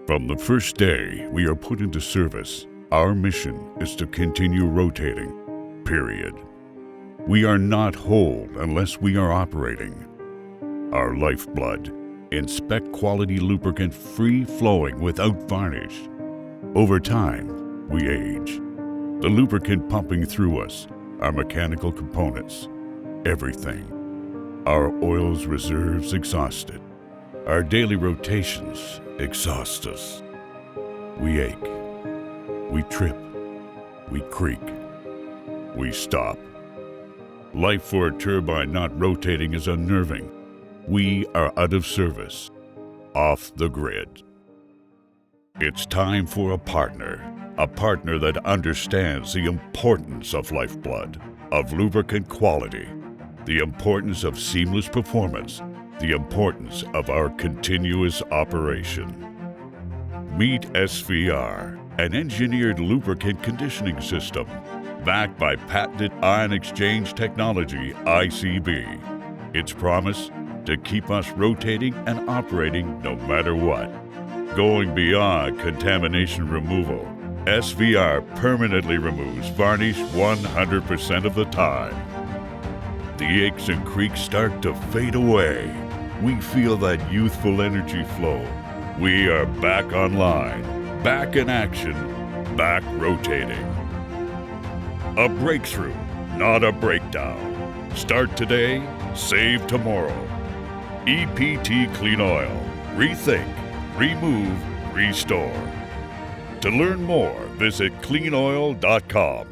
From the first day we are put into service, our mission is to continue rotating, period. We are not whole unless we are operating. Our lifeblood, inspect quality lubricant free-flowing without varnish. Over time, we age. The lubricant pumping through us, our mechanical components, everything. Our oil's reserves exhausted. Our daily rotations exhaust us. We ache. We trip. We creak. We stop. Life for a turbine not rotating is unnerving. We are out of service, off the grid. It's time for a partner that understands the importance of lifeblood, of lubricant quality, the importance of seamless performance, the importance of our continuous operation. Meet SVR, an engineered lubricant conditioning system backed by patented ion exchange technology, ICB. Its promise to keep us rotating and operating no matter what. Going beyond contamination removal, SVR permanently removes varnish 100% of the time. The aches and creaks start to fade away. We feel that youthful energy flow. We are back online, back in action, back rotating. A breakthrough, not a breakdown. Start today, save tomorrow. EPT Clean Oil. Rethink, remove, restore. To learn more, visit cleanoil.com.